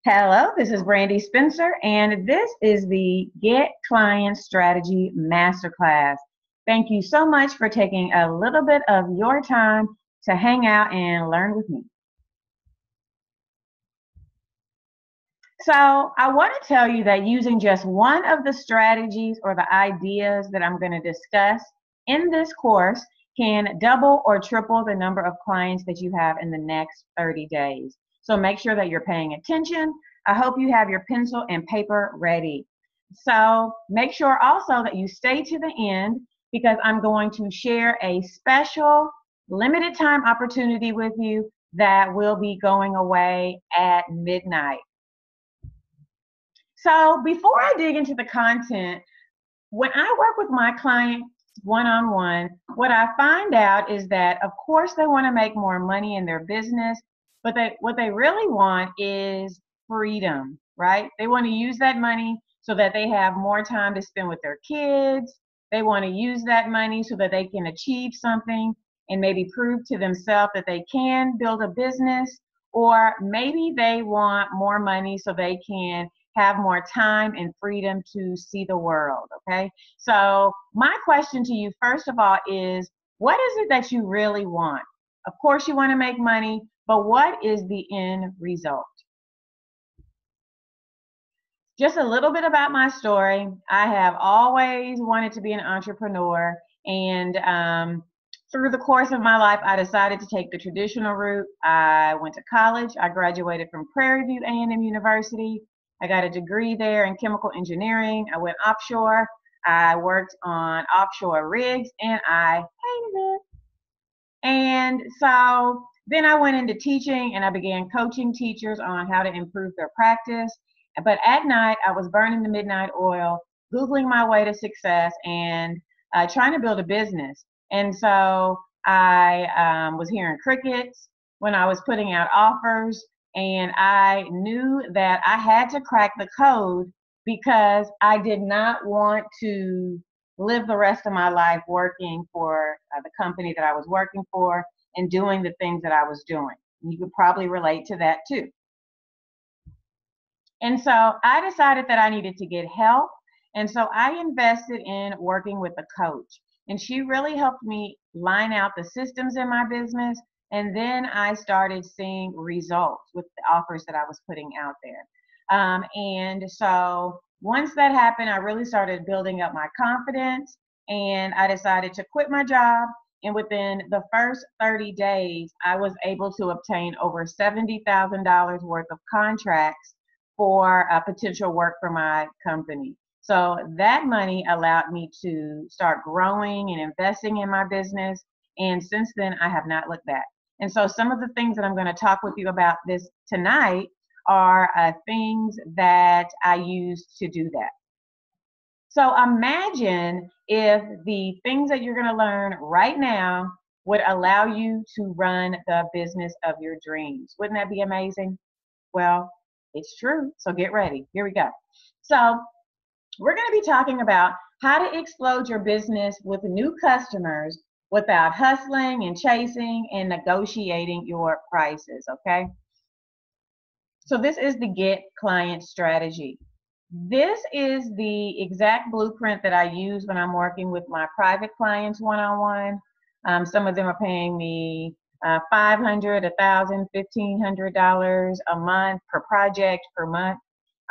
Hello, this is Brandi Spencer, and this is the Get Client Strategy Masterclass. Thank you so much for taking a little bit of your time to hang out and learn with me. So, I want to tell you that using just one of the strategies or the ideas that I'm going to discuss in this course can double or triple the number of clients that you have in the next 30 days. So, make sure that you're paying attention. I hope you have your pencil and paper ready. So, make sure also that you stay to the end because I'm going to share a special limited time opportunity with you that will be going away at midnight. So before I dig into the content, when I work with my clients one-on-one, what I find out is that, of course, they want to make more money in their business, but what they really want is freedom, right? They want to use that money so that they have more time to spend with their kids. They want to use that money so that they can achieve something and maybe prove to themselves that they can build a business, or maybe they want more money so they can have more time and freedom to see the world, okay? So my question to you, first of all, is what is it that you really want? Of course you want to make money, but what is the end result? Just a little bit about my story. I have always wanted to be an entrepreneur, and through the course of my life, I decided to take the traditional route. I went to college. I graduated from Prairie View A&M University. I got a degree there in chemical engineering. I went offshore. I worked on offshore rigs, and I hated it. And so then I went into teaching, and I began coaching teachers on how to improve their practice. But at night, I was burning the midnight oil, Googling my way to success, and trying to build a business. And so I was hearing crickets when I was putting out offers, and I knew that I had to crack the code because I did not want to live the rest of my life working for the company that I was working for and doing the things that I was doing. You could probably relate to that too. And so I decided that I needed to get help. And so I invested in working with a coach. And she really helped me line out the systems in my business. And then I started seeing results with the offers that I was putting out there. And so once that happened, I really started building up my confidence. And I decided to quit my job. And within the first 30 days, I was able to obtain over $70,000 worth of contracts for potential work for my company. So that money allowed me to start growing and investing in my business. And since then, I have not looked back. And so some of the things that I'm going to talk with you about this tonight are things that I used to do that. So imagine if the things that you're going to learn right now would allow you to run the business of your dreams. Wouldn't that be amazing? Well, it's true. So get ready. Here we go. So we're going to be talking about how to explode your business with new customers without hustling and chasing and negotiating your prices. Okay. So this is the Get Client Strategy. This is the exact blueprint that I use when I'm working with my private clients one-on-one. Some of them are paying me $500, $1,000, $1,500 a month per project per month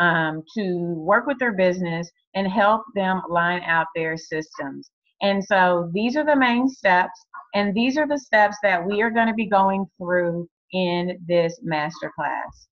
to work with their business and help them line out their systems. And so these are the main steps, and these are the steps that we are going to be going through in this masterclass.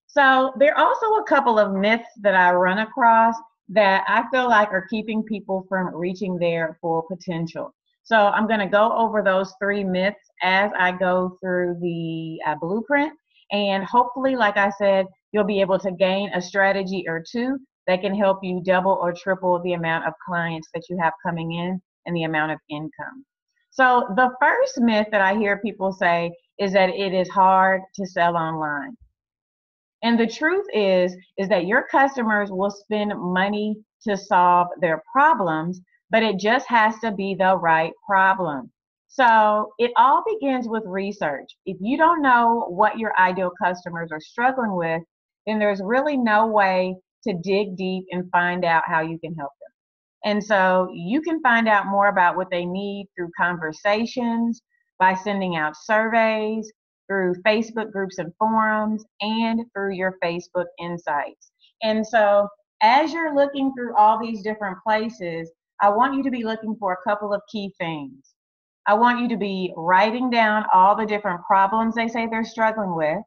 So there are also a couple of myths that I run across that I feel like are keeping people from reaching their full potential. So I'm going to go over those 3 myths as I go through the blueprint. And hopefully, like I said, you'll be able to gain a strategy or 2 that can help you double or triple the amount of clients that you have coming in and the amount of income. So the first myth that I hear people say is that it is hard to sell online. And the truth is that your customers will spend money to solve their problems, but it just has to be the right problem. So it all begins with research. If you don't know what your ideal customers are struggling with, then there's really no way to dig deep and find out how you can help them. And so you can find out more about what they need through conversations, by sending out surveys, through Facebook groups and forums, and through your Facebook insights. And so as you're looking through all these different places, I want you to be looking for a couple of key things. I want you to be writing down all the different problems they say they're struggling with.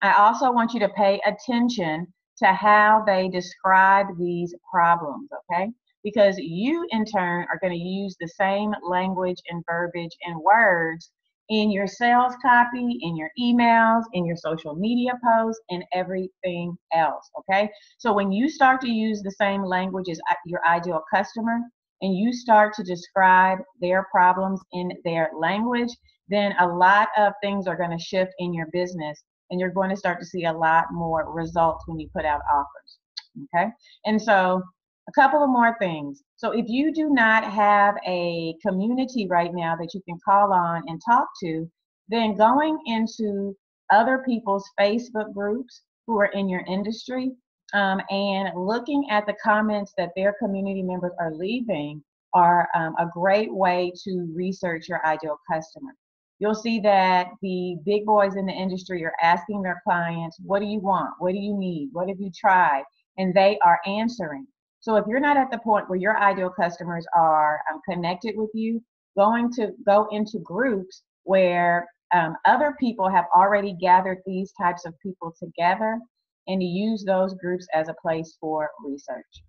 I also want you to pay attention to how they describe these problems, okay? Because you, in turn, are going to use the same language and verbiage and words in your sales copy, in your emails, in your social media posts, and everything else, okay? So when you start to use the same language as your ideal customer, and you start to describe their problems in their language, then a lot of things are going to shift in your business, and you're going to start to see a lot more results when you put out offers, okay? And so a couple of more things. So if you do not have a community right now that you can call on and talk to, then going into other people's Facebook groups who are in your industry and looking at the comments that their community members are leaving are a great way to research your ideal customer. You'll see that the big boys in the industry are asking their clients, what do you want? What do you need? What have you tried? And they are answering. So if you're not at the point where your ideal customers are connected with you, going to go into groups where other people have already gathered these types of people together, and to use those groups as a place for research.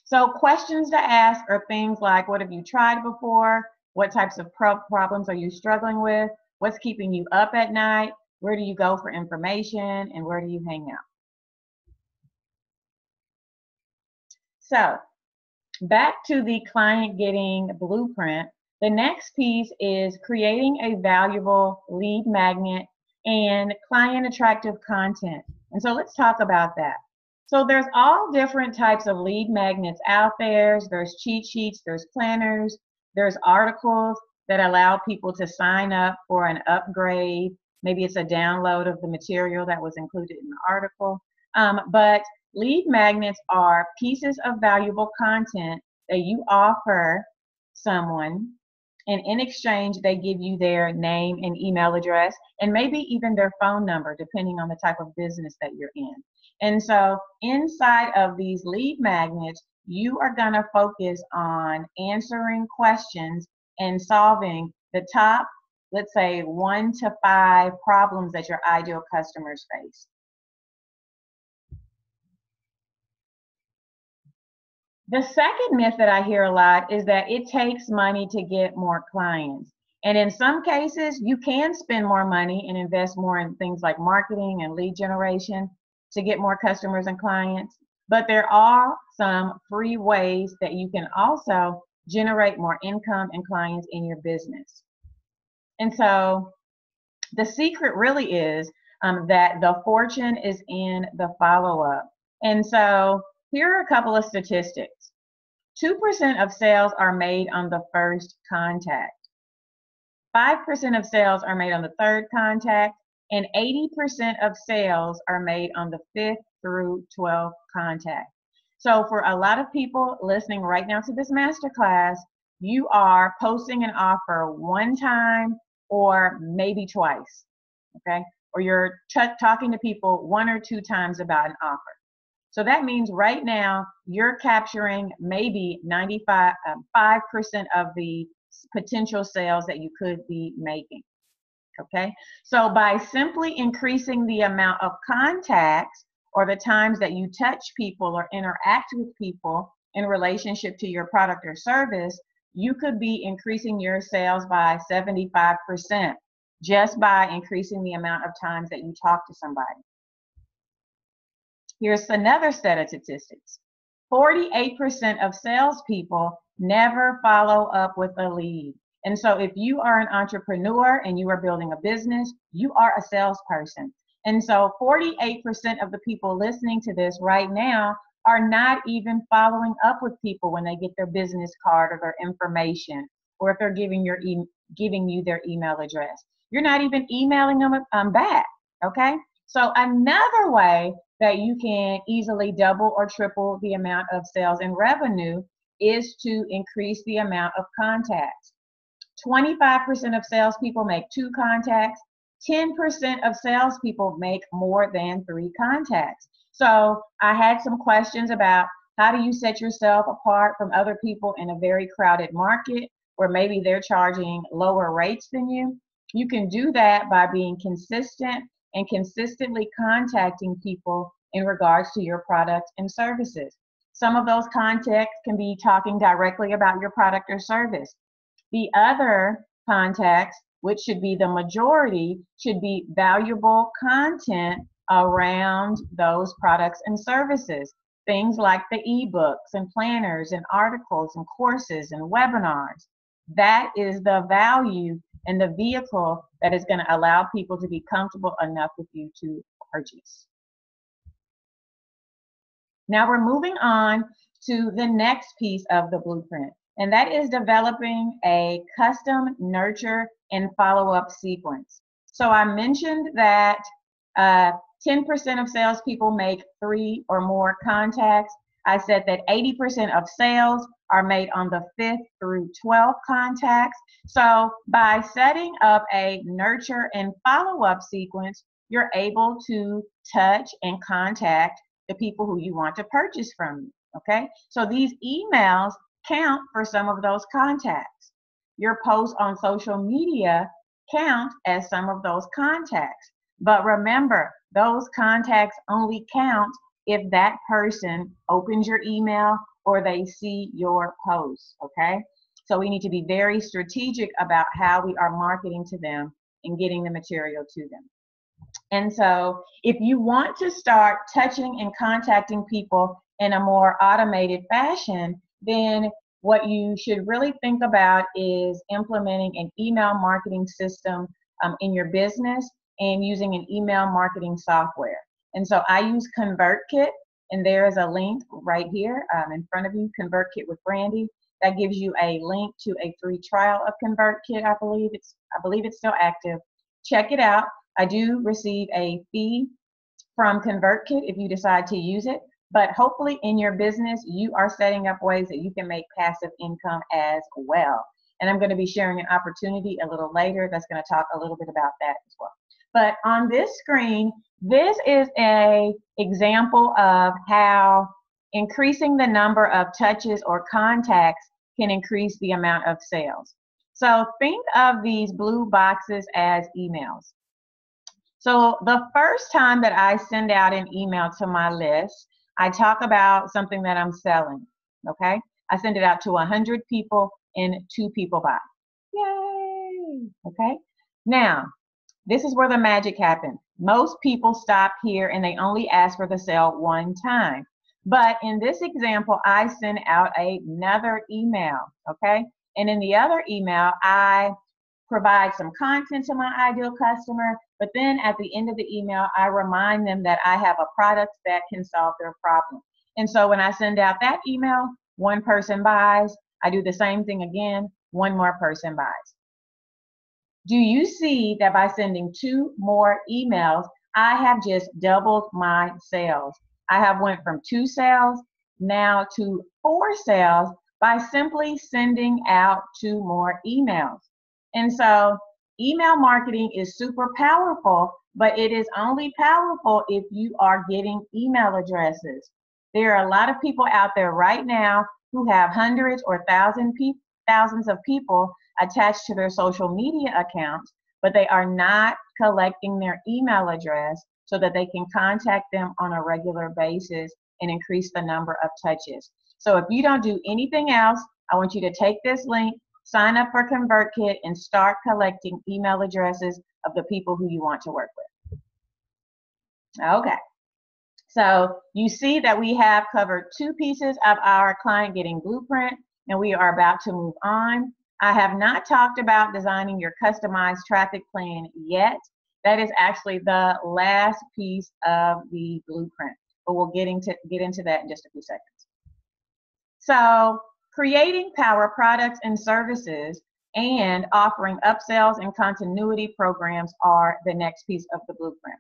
So questions to ask are things like, what have you tried before? What types of problems are you struggling with? What's keeping you up at night? Where do you go for information? And where do you hang out? So back to the client getting blueprint, the next piece is creating a valuable lead magnet and client attractive content. And so let's talk about that. So there's all different types of lead magnets out there. There's cheat sheets, there's planners, there's articles that allow people to sign up for an upgrade. Maybe it's a download of the material that was included in the article. But lead magnets are pieces of valuable content that you offer someone, and in exchange, they give you their name and email address, and maybe even their phone number, depending on the type of business that you're in. And so inside of these lead magnets, you are going to focus on answering questions and solving the top, let's say, 1 to 5 problems that your ideal customers face. The second myth that I hear a lot is that it takes money to get more clients. And in some cases, you can spend more money and invest more in things like marketing and lead generation to get more customers and clients. But there are some free ways that you can also generate more income and clients in your business. And so the secret really is that the fortune is in the follow-up. And so here are a couple of statistics. 2% of sales are made on the first contact. 5% of sales are made on the third contact, and 80% of sales are made on the 5th through 12th contact. So for a lot of people listening right now to this masterclass, you are posting an offer one time or maybe twice, okay? Or you're talking to people 1 or 2 times about an offer. So that means right now you're capturing maybe 5% of the potential sales that you could be making, okay? So by simply increasing the amount of contacts or the times that you touch people or interact with people in relationship to your product or service, you could be increasing your sales by 75% just by increasing the amount of times that you talk to somebody. Here's another set of statistics. 48% of salespeople never follow up with a lead. And so if you are an entrepreneur and you are building a business, you are a salesperson. And so 48% of the people listening to this right now are not even following up with people when they get their business card or their information, or if they're giving you their email address. You're not even emailing them back, okay? So another way that you can easily double or triple the amount of sales and revenue is to increase the amount of contacts. 25% of salespeople make 2 contacts. 10% of salespeople make more than 3 contacts. So I had some questions about how do you set yourself apart from other people in a very crowded market where maybe they're charging lower rates than you. You can do that by being consistent and consistently contacting people in regards to your products and services. Some of those contacts can be talking directly about your product or service. The other contacts, which should be the majority, should be valuable content around those products and services. Things like the ebooks and planners and articles and courses and webinars. That is the value and the vehicle that is going to allow people to be comfortable enough with you to purchase. Now we're moving on to the next piece of the blueprint, and that is developing a custom nurture and follow-up sequence. So I mentioned that 10% of salespeople make 3 or more contacts. I said that 80% of sales are made on the 5th through 12th contacts. So by setting up a nurture and follow-up sequence, you're able to touch and contact the people who you want to purchase from you, okay? So these emails count for some of those contacts. Your posts on social media count as some of those contacts. But remember, those contacts only count if that person opens your email or they see your posts, okay? So we need to be very strategic about how we are marketing to them and getting the material to them. And so if you want to start touching and contacting people in a more automated fashion, then what you should really think about is implementing an email marketing system in your business and using an email marketing software. And so I use ConvertKit, and there is a link right here in front of you, ConvertKit with Brandi. That gives you a link to a free trial of ConvertKit. I believe it's still active. Check it out. I do receive a fee from ConvertKit if you decide to use it, but hopefully in your business you are setting up ways that you can make passive income as well. And I'm going to be sharing an opportunity a little later that's going to talk a little bit about that as well. But on this screen, this is an example of how increasing the number of touches or contacts can increase the amount of sales. So think of these blue boxes as emails. So the first time that I send out an email to my list, I talk about something that I'm selling, okay? I send it out to 100 people and 2 people buy. Yay, okay? Now, this is where the magic happens. Most people stop here and they only ask for the sale one time. But in this example, I send out another email, okay? And in the other email, I provide some content to my ideal customer, but then at the end of the email, I remind them that I have a product that can solve their problem. And so when I send out that email, 1 person buys. I do the same thing again, 1 more person buys. Do you see that by sending 2 more emails, I have just doubled my sales? I have went from 2 sales now to 4 sales by simply sending out 2 more emails. And so email marketing is super powerful, but it is only powerful if you are getting email addresses. There are a lot of people out there right now who have hundreds or thousands of people attached to their social media accounts, but they are not collecting their email address so that they can contact them on a regular basis and increase the number of touches. So if you don't do anything else, I want you to take this link, sign up for ConvertKit, and start collecting email addresses of the people who you want to work with. Okay. So you see that we have covered 2 pieces of our client getting blueprint, and we are about to move on. I have not talked about designing your customized traffic plan yet. That is actually the last piece of the blueprint. but we'll get into that in just a few seconds. So creating power products and services and offering upsells and continuity programs are the next piece of the blueprint.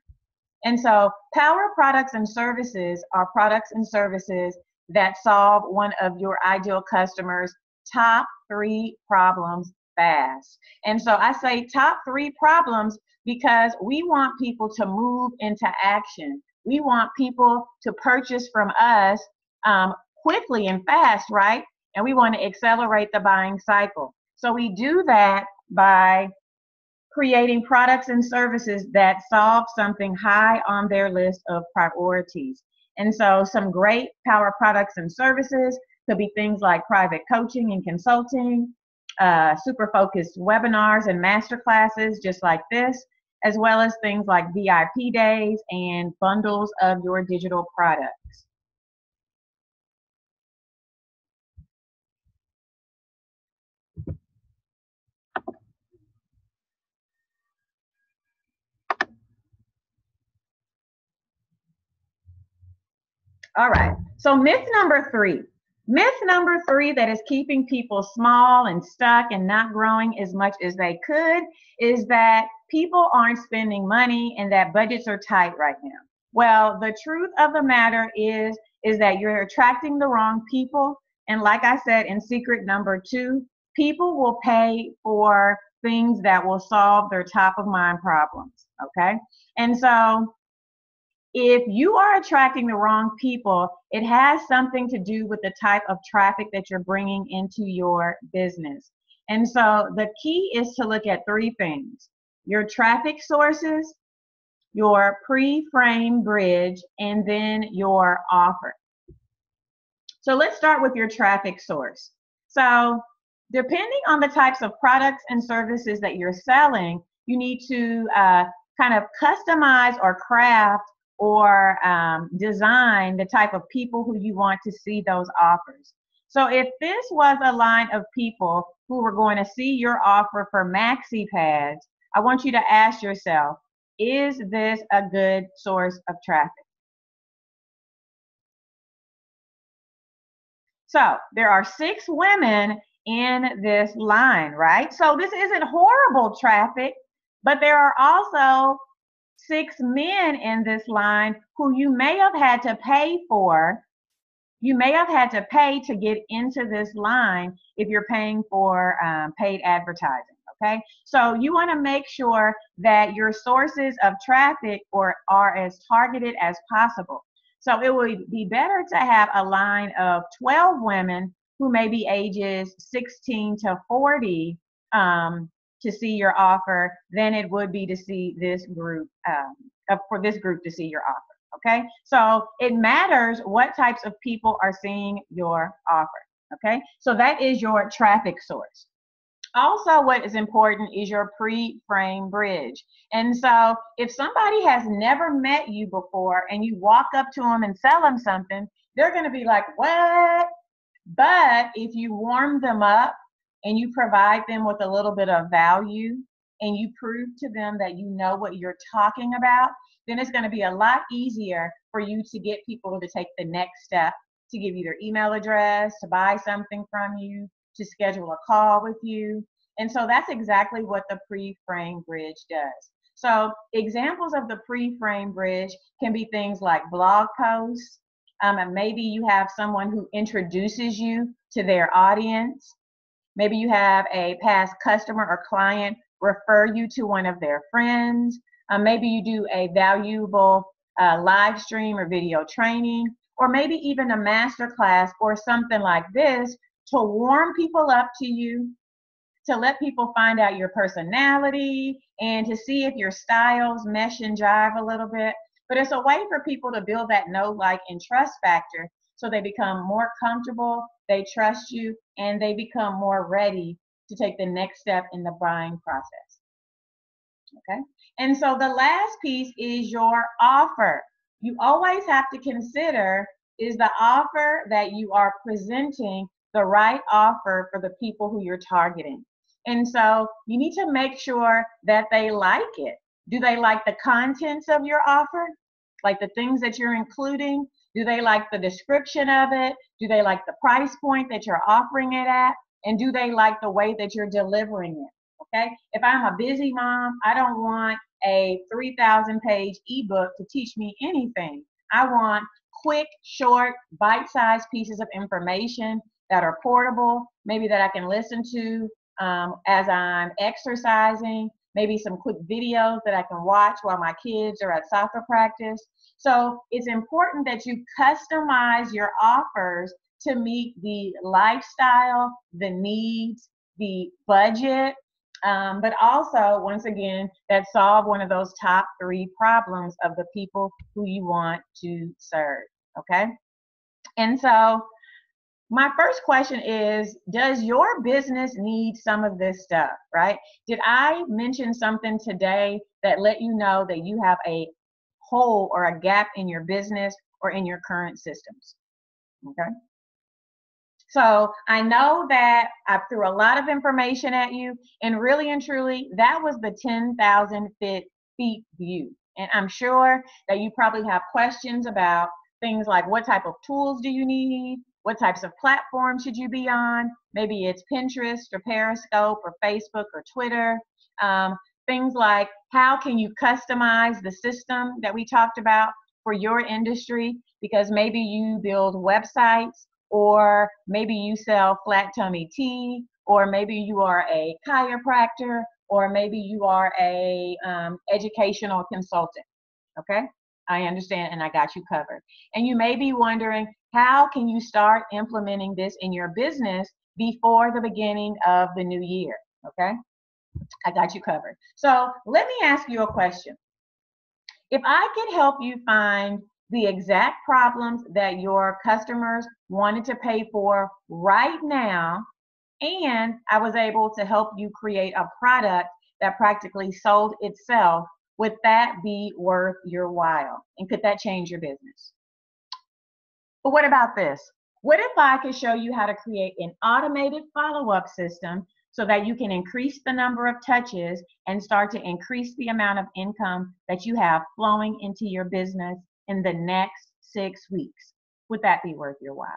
And so power products and services are products and services that solve one of your ideal customers' top 3 problems fast. And so I say top 3 problems because we want people to move into action. We want people to purchase from us quickly and fast, right? And we want to accelerate the buying cycle. So we do that by creating products and services that solve something high on their list of priorities. And so some great power products and services could be things like private coaching and consulting, super focused webinars and masterclasses just like this, as well as things like VIP days and bundles of your digital products. All right, so myth number 3. Myth number 3 that is keeping people small and stuck and not growing as much as they could is that people aren't spending money and that budgets are tight right now. Well, the truth of the matter is that you're attracting the wrong people. And like I said in secret number 2, people will pay for things that will solve their top of mind problems, okay? And so if you are attracting the wrong people, it has something to do with the type of traffic that you're bringing into your business. And so the key is to look at 3 things: your traffic sources, your pre-frame bridge, and then your offer. So let's start with your traffic source. So depending on the types of products and services that you're selling, you need to kind of customize or craft or design the type of people who you want to see those offers. So if this was a line of people who were going to see your offer for maxi pads, I want you to ask yourself, is this a good source of traffic? So there are 6 women in this line, right? So this isn't horrible traffic, but there are also 6 men in this line who you may have had to pay for. You may have had to pay to get into this line if you're paying for paid advertising, okay? So you want to make sure that your sources of traffic are as targeted as possible. So it would be better to have a line of 12 women who may be ages 16 to 40 to see your offer than it would be to see this group, for this group to see your offer, okay? So it matters what types of people are seeing your offer, okay? So that is your traffic source. Also, what is important is your pre-frame bridge. And so if somebody has never met you before and you walk up to them and sell them something, they're going to be like, what? But if you warm them up and you provide them with a little bit of value and you prove to them that you know what you're talking about, then it's going to be a lot easier for you to get people to take the next step, to give you their email address, to buy something from you, to schedule a call with you. And so that's exactly what the pre-frame bridge does. So examples of the pre-frame bridge can be things like blog posts. And maybe you have someone who introduces you to their audience. Maybe you have a past customer or client refer you to one of their friends. Maybe you do a valuable live stream or video training, or maybe even a masterclass or something like this to warm people up to you, to let people find out your personality and to see if your styles mesh and jive a little bit. But it's a way for people to build that know, like, and trust factor so they become more comfortable, they trust you, and they become more ready to take the next step in the buying process. Okay? And so the last piece is your offer. You always have to consider, is the offer that you are presenting the right offer for the people who you're targeting? And so you need to make sure that they like it. Do they like the contents of your offer? Like the things that you're including? Do they like the description of it? Do they like the price point that you're offering it at? And do they like the way that you're delivering it? Okay. If I'm a busy mom, I don't want a 3,000 page ebook to teach me anything. I want quick, short, bite-sized pieces of information that are portable, maybe that I can listen to as I'm exercising, maybe some quick videos that I can watch while my kids are at soccer practice. So it's important that you customize your offers to meet the lifestyle, the needs, the budget, but also, once again, that solve one of those top 3 problems of the people who you want to serve, okay? And so my first question is, does your business need some of this stuff, right? Did I mention something today that let you know that you have a hole or a gap in your business or in your current systems, okay? So I know that I threw a lot of information at you, and really and truly, that was the 10,000 feet view. And I'm sure that you probably have questions about things like, what type of tools do you need? What types of platforms should you be on? Maybe it's Pinterest or Periscope or Facebook or Twitter. Things like, how can you customize the system that we talked about for your industry? Because maybe you build websites, or maybe you sell flat tummy tea, or maybe you are a chiropractor, or maybe you are a educational consultant, okay? I understand, and I got you covered. And you may be wondering, how can you start implementing this in your business before the beginning of the new year, okay? I got you covered. So let me ask you a question. If I could help you find the exact problems that your customers wanted to pay for right now, and I was able to help you create a product that practically sold itself, would that be worth your while? And could that change your business? But what about this? What if I could show you how to create an automated follow-up system so that you can increase the number of touches and start to increase the amount of income that you have flowing into your business in the next 6 weeks? Would that be worth your while?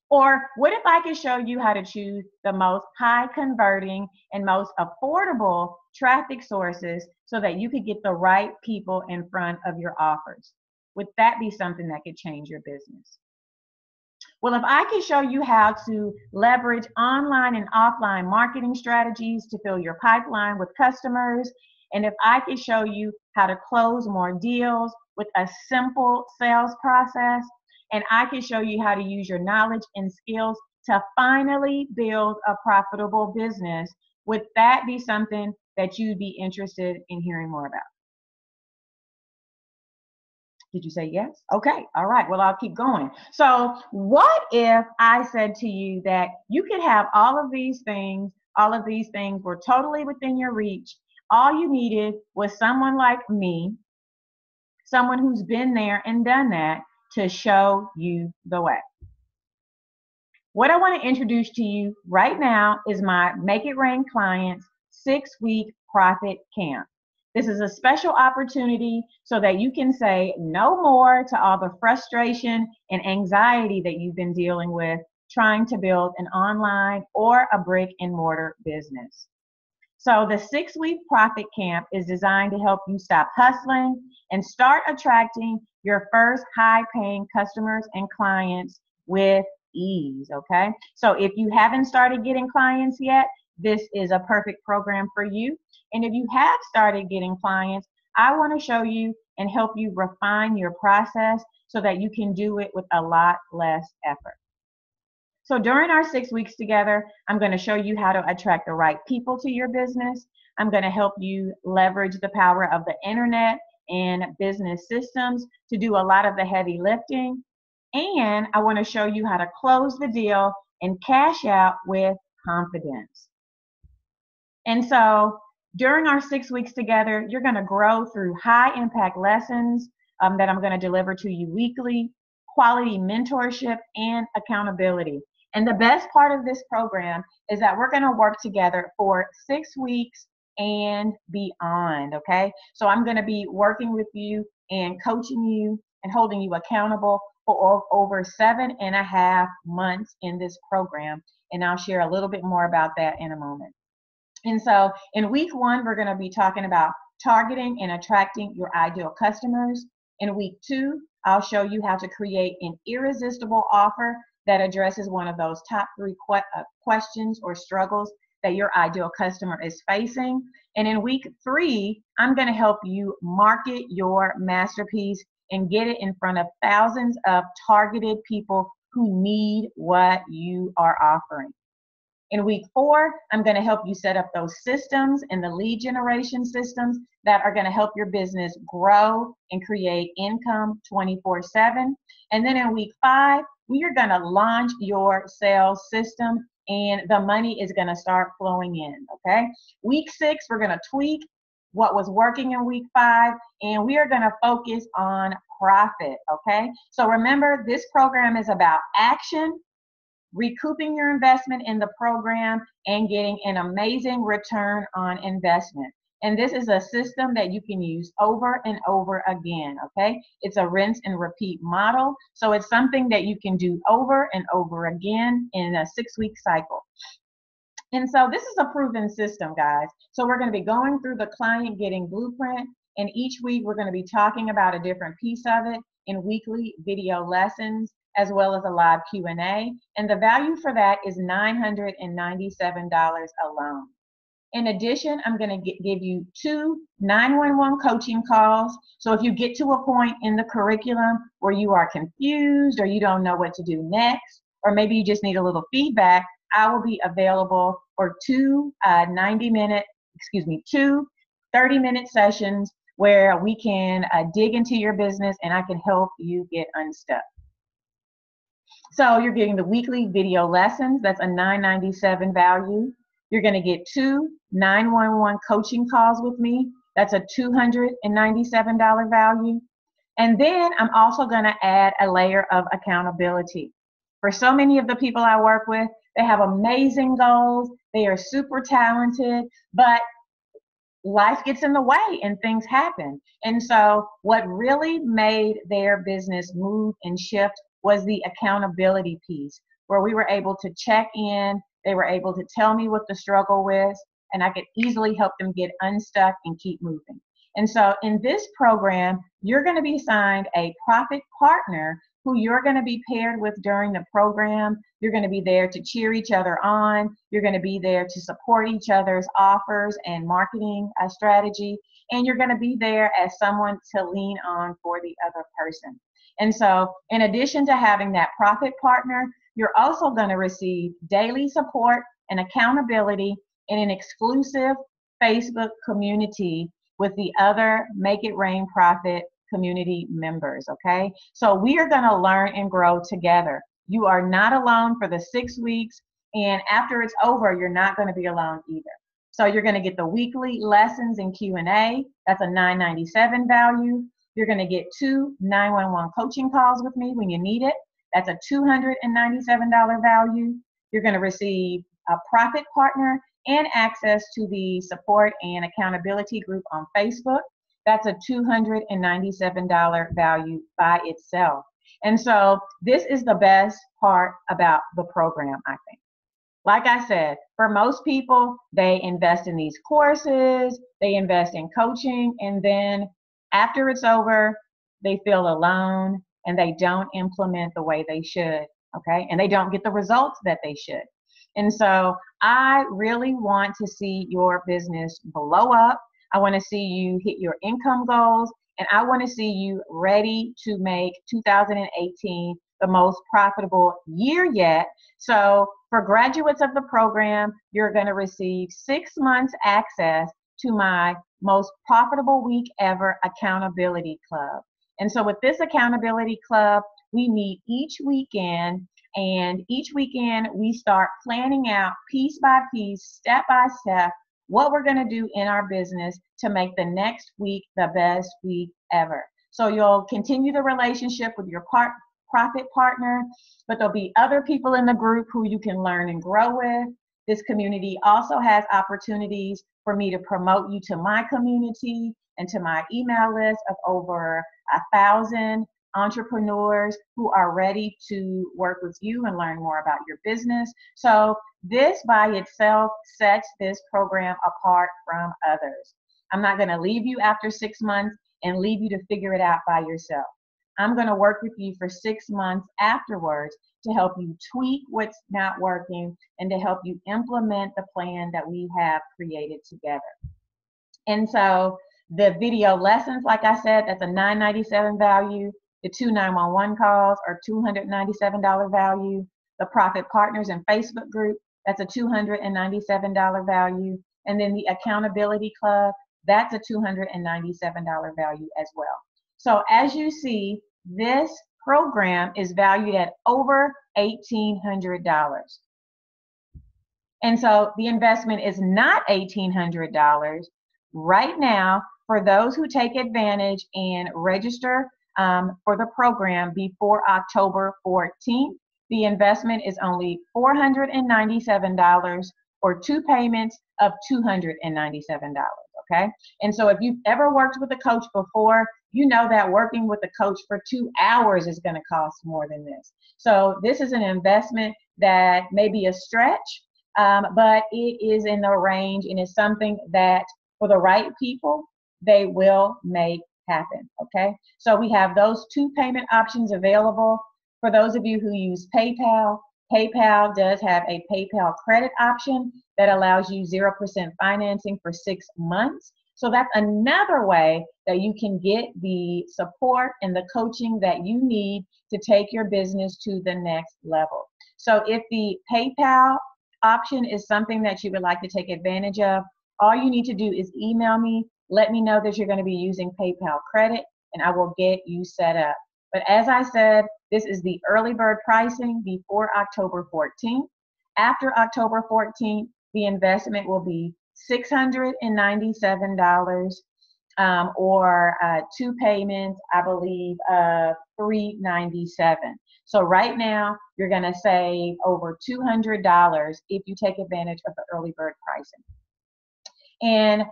Or what if I could show you how to choose the most high converting and most affordable traffic sources so that you could get the right people in front of your offers? Would that be something that could change your business? Well, if I could show you how to leverage online and offline marketing strategies to fill your pipeline with customers, and if I could show you how to close more deals with a simple sales process, and I can show you how to use your knowledge and skills to finally build a profitable business, would that be something that you'd be interested in hearing more about? Did you say yes? Okay, all right, well, I'll keep going. So what if I said to you that you could have all of these things were totally within your reach. All you needed was someone like me, someone who's been there and done that, to show you the way. What I want to introduce to you right now is my Make It Rain Clients 6-week profit camp. This is a special opportunity so that you can say no more to all the frustration and anxiety that you've been dealing with trying to build an online or a brick and mortar business. So the 6-week profit camp is designed to help you stop hustling and start attracting your first high-paying customers and clients with ease, okay? So if you haven't started getting clients yet, this is a perfect program for you. And if you have started getting clients, I want to show you and help you refine your process so that you can do it with a lot less effort. So during our 6 weeks together, I'm going to show you how to attract the right people to your business. I'm going to help you leverage the power of the internet and business systems to do a lot of the heavy lifting. And I want to show you how to close the deal and cash out with confidence. And so during our 6 weeks together, you're going to grow through high impact lessons that I'm going to deliver to you weekly, quality mentorship, and accountability. And the best part of this program is that we're going to work together for 6 weeks and beyond, okay? So I'm going to be working with you and coaching you and holding you accountable for over 7.5 months in this program. And I'll share a little bit more about that in a moment. And so in week 1, we're going to be talking about targeting and attracting your ideal customers. In week 2, I'll show you how to create an irresistible offer that addresses one of those top 3 questions or struggles that your ideal customer is facing. And in week 3, I'm going to help you market your masterpiece and get it in front of thousands of targeted people who need what you are offering. In week 4, I'm going to help you set up those systems and the lead generation systems that are going to help your business grow and create income 24/7. And then in week 5, we are going to launch your sales system and the money is going to start flowing in, okay? Week 6, we're going to tweak what was working in week 5, and we are going to focus on profit, okay? So remember, this program is about action, recouping your investment in the program, and getting an amazing return on investment. And this is a system that you can use over and over again, okay? It's a rinse and repeat model. So it's something that you can do over and over again in a 6-week cycle. And so this is a proven system, guys. So we're going to be going through the client getting blueprint, and each week we're going to be talking about a different piece of it in weekly video lessons, as well as a live Q&A. And the value for that is $997 alone. In addition, I'm going to give you 2 911 coaching calls. So if you get to a point in the curriculum where you are confused or you don't know what to do next, or maybe you just need a little feedback, I will be available for 2 30-minute sessions where we can dig into your business and I can help you get unstuck. So you're getting the weekly video lessons. That's a $997 value. You're going to get 2 911 coaching calls with me. That's a $297 value. And then I'm also going to add a layer of accountability. For so many of the people I work with, they have amazing goals. They are super talented, but life gets in the way and things happen. And so what really made their business move and shift was the accountability piece, where we were able to check in. They were able to tell me what the struggle was, and I could easily help them get unstuck and keep moving. And so in this program, you're going to be assigned a profit partner who you're going to be paired with during the program. You're going to be there to cheer each other on. You're going to be there to support each other's offers and marketing strategy. And you're going to be there as someone to lean on for the other person. And so in addition to having that profit partner, you're also going to receive daily support and accountability in an exclusive Facebook community with the other Make It Rain Profit community members, okay? So we are going to learn and grow together. You are not alone for the 6 weeks, and after it's over, you're not going to be alone either. So you're going to get the weekly lessons and Q&A. That's a $997 value. You're going to get 2 911 coaching calls with me when you need it. That's a $297 value. You're going to receive a profit partner and access to the support and accountability group on Facebook. That's a $297 value by itself. And so this is the best part about the program, I think. Like I said, for most people, they invest in these courses, they invest in coaching, and then after it's over, they feel alone and they don't implement the way they should, okay? And they don't get the results that they should. And so I really want to see your business blow up. I want to see you hit your income goals, and I want to see you ready to make 2018 the most profitable year yet. So for graduates of the program, you're going to receive 6 months access to my most profitable week ever accountability club. And so with this accountability club, we meet each weekend, and each weekend we start planning out piece by piece, step by step, what we're going to do in our business to make the next week the best week ever. So you'll continue the relationship with your profit partner, but there'll be other people in the group who you can learn and grow with. This community also has opportunities for me to promote you to my community and to my email list of over 1,000 entrepreneurs who are ready to work with you and learn more about your business. So this by itself sets this program apart from others. I'm not going to leave you after 6 months and leave you to figure it out by yourself. I'm going to work with you for 6 months afterwards to help you tweak what's not working and to help you implement the plan that we have created together. And so the video lessons, like I said, that's a $9.97 value. The 2 911 calls are $297 value. The Profit Partners and Facebook group, that's a $297 value. And then the Accountability Club, that's a $297 value as well. So as you see, this program is valued at over $1,800. And so the investment is not $1,800. Right now, for those who take advantage and register for the program before October 14th, the investment is only $497 or 2 payments of $297, okay? And so if you've ever worked with a coach before, you know that working with a coach for 2 hours is gonna cost more than this. So this is an investment that may be a stretch, but it is in the range and is something that for the right people, they will make happen, okay? So we have those 2 payment options available. For those of you who use PayPal, PayPal does have a PayPal credit option that allows you 0% financing for 6 months. So that's another way that you can get the support and the coaching that you need to take your business to the next level. So if the PayPal option is something that you would like to take advantage of, all you need to do is email me, let me know that you're going to be using PayPal credit, and I will get you set up. But as I said, this is the early bird pricing before October 14th. After October 14th, the investment will be $697 or 2 payments, I believe, $397. So right now, you're going to save over $200 if you take advantage of the early bird pricing. And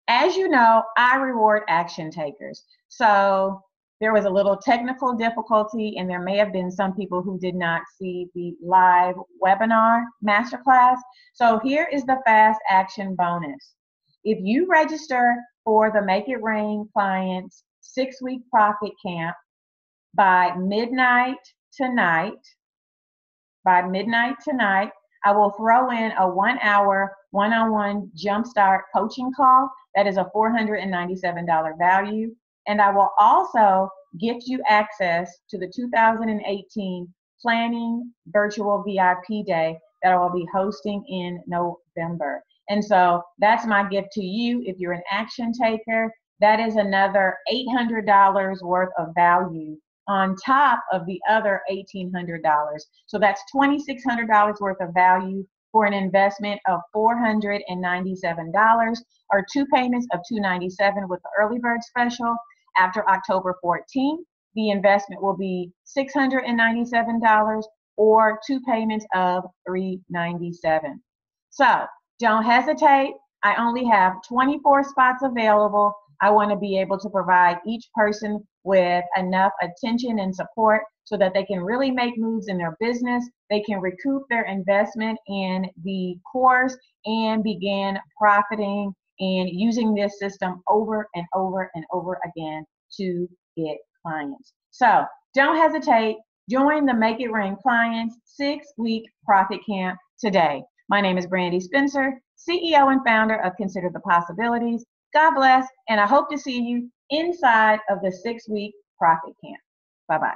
as you know, I reward action takers. So there was a little technical difficulty, and there may have been some people who did not see the live webinar masterclass. So here is the fast action bonus. If you register for the Make It Rain Clients 6-week profit camp by midnight tonight, I will throw in a 1-hour one-on-one jumpstart coaching call. That is a $497 value. And I will also gift you access to the 2018 Planning Virtual VIP Day that I will be hosting in November. And so that's my gift to you if you're an action taker. That is another $800 worth of value on top of the other $1,800. So that's $2,600 worth of value for an investment of $497 or 2 payments of $297 with the early bird special. After October 14th, the investment will be $697 or 2 payments of $397. So don't hesitate. I only have 24 spots available. I want to be able to provide each person with enough attention and support so that they can really make moves in their business. They can recoup their investment in the course and begin profiting and using this system over and over and over again to get clients. So don't hesitate. Join the Make It Rain Clients 6-week profit camp today. My name is Brandi Spencer, CEO and founder of Consider the Possibilities. God bless, and I hope to see you inside of the 6-week profit camp. Bye-bye.